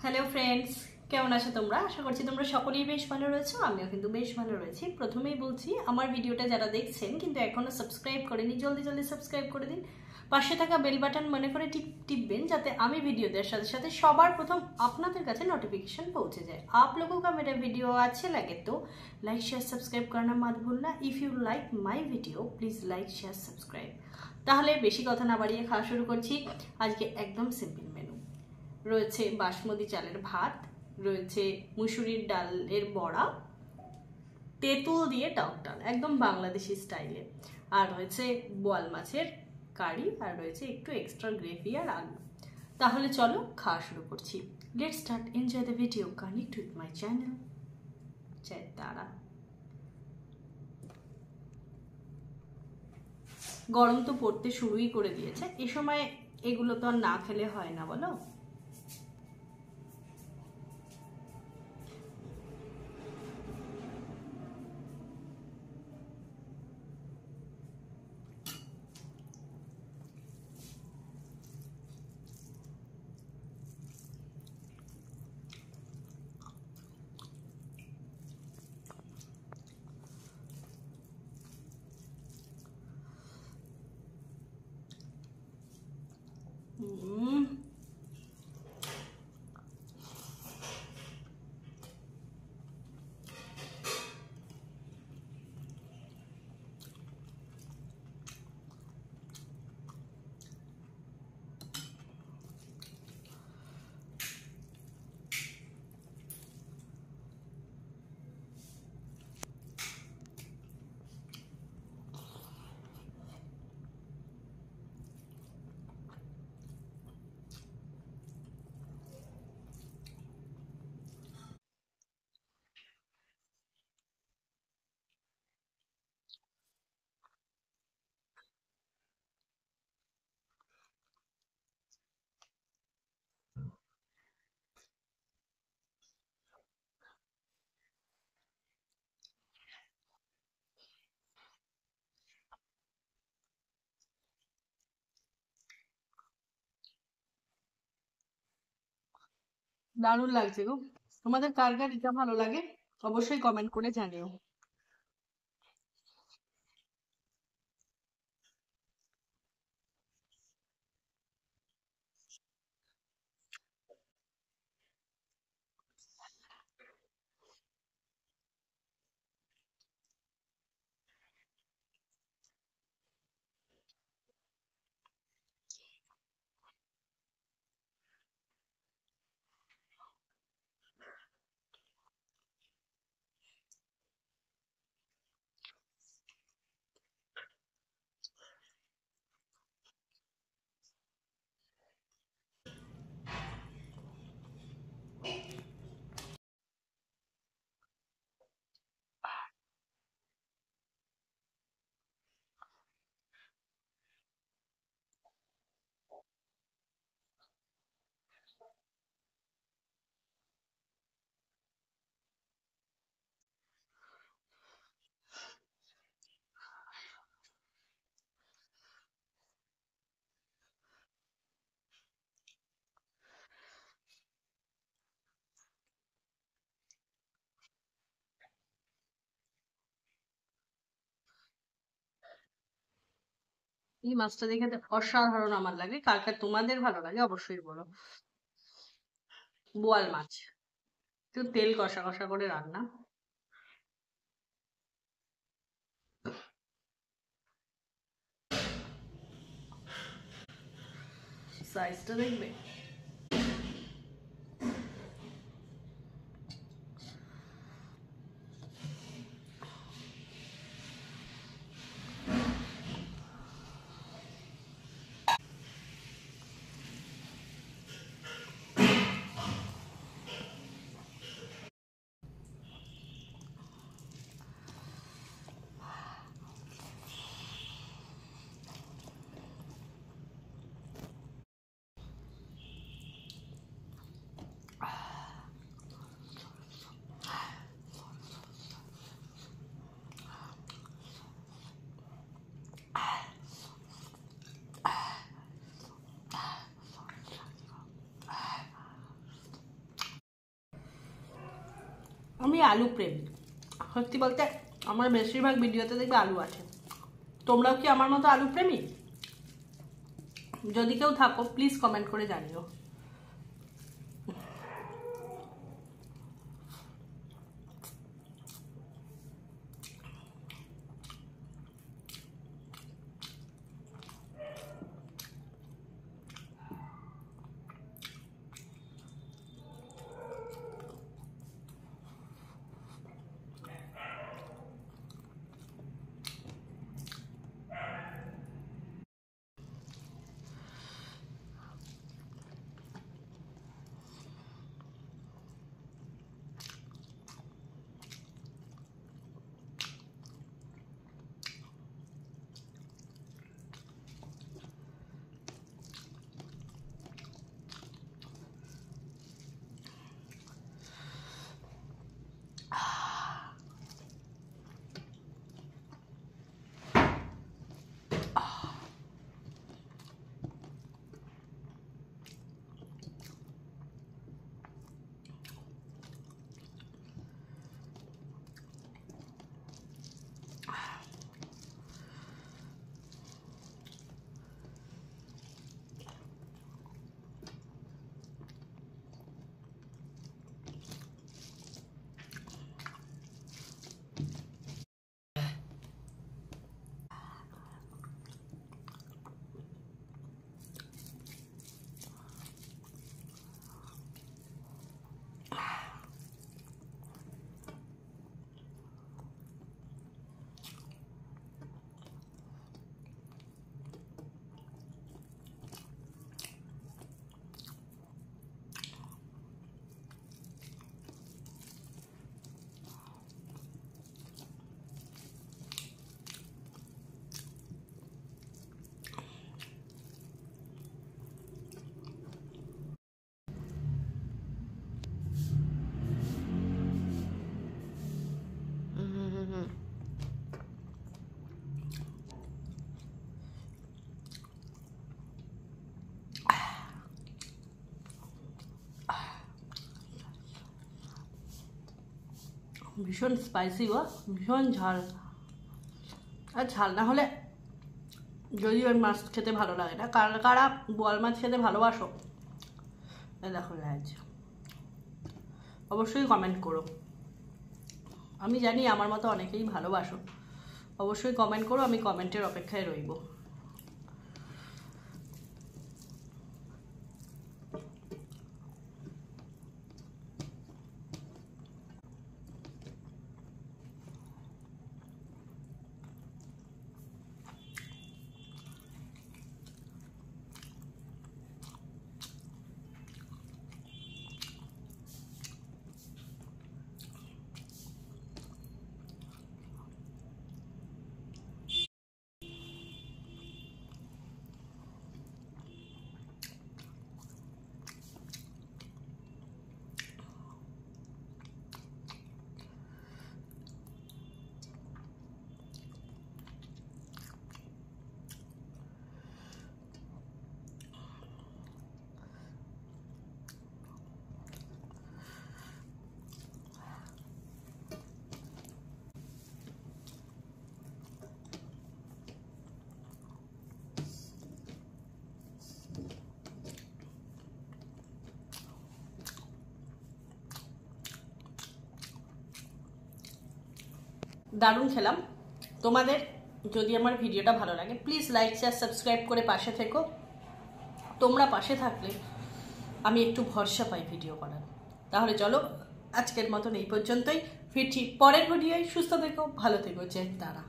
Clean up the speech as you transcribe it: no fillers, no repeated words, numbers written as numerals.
Hello friends, কেমন আছো তোমরা? আশা করছি তোমরা সকলেই বেশ ভালো রয়েছো। আমিও কিন্তু বেশ ভালো রয়েছি। প্রথমেই বলছি, আমার ভিডিওটা যারা দেখছেন কিন্তু এখনো সাবস্ক্রাইব করেনি, জলদি জলদি সাবস্ক্রাইব করে দিন। পাশে থাকা বেল বাটন মনে করে টিপবেন, যাতে আমি ভিডিও দেওয়ার সাথে সাথে সবার প্রথম আপনাদের কাছে নোटिफिकेशन पहुंचे जाए। आप लोगों का मेरा वीडियो अच्छे लगे तो लाइक शेयर सब्सक्राइब करना मत भूलना। If you like my video please like share subscribe. তাহলে বেশি কথা না বাড়িয়ে খাওয়া শুরু করছি। আজকে একদম সিম্পল মেনু রয়েছে, বাসমতি চালের ভাত রয়েছে, মুসুরির ডালের বড়া, তেঁতুল দিয়ে টক ডাল একদম বাংলাদেশি স্টাইলে, আর রয়েছে বোয়াল মাছের কারি, আর রয়েছে একটু এক্সট্রা গ্রেভি আর আলু। তাহলে চলো খাওয়া শুরু করছি। Let's start, enjoy the video, connect with my channel. জয় তারা। গরম তো পড়তে শুরুই করে দিয়েছে, এ সময় এগুলো তো আর না খেলে হয় না, বলো? দারুণ লাগছে গো। তোমাদের কার কার এটা ভালো লাগে অবশ্যই কমেন্ট করে জানিও। এই মাছটা দেখে তো অসাধারণ আমার লাগে। কার কার তোমাদের ভালো লাগে অবশ্যই বলো। বোয়াল মাছ একটু তেল কষা কষা করে রান্না, সাইজটা দেখবে। আমি আলু প্রেমী, সত্যি বলতে আমার বেশিরভাগ ভিডিওতে দেখবে আলু আছে। তোমরাও কি আমার মতো আলু প্রেমী? যদি কেউ থাকো প্লিজ কমেন্ট করে জানিও। ভীষণ স্পাইসি গো, ভীষণ ঝাল। আর ঝাল না হলে যদি ওই মাছ খেতে ভালো লাগে না। কারা কারা বোয়াল মাছ খেতে ভালোবাসো, দেখো লাজ, অবশ্যই কমেন্ট করো। আমি জানি আমার মতো অনেকেই ভালোবাসো, অবশ্যই কমেন্ট করো, আমি কমেন্টের অপেক্ষায় রইব। দারুণ খেলাম। তোমাদের যদি আমার ভিডিওটা ভালো লাগে প্লিজ লাইক শেয়ার সাবস্ক্রাইব করে পাশে থেকো। তোমরা পাশে থাকলে আমি একটু ভরসা পাই ভিডিও করার। তাহলে চলো আজকের মতন এই পর্যন্তই, ফিরছি পরের ভিডিওয়। সুস্থ থেকো, ভালো থেকো, জয় তারা।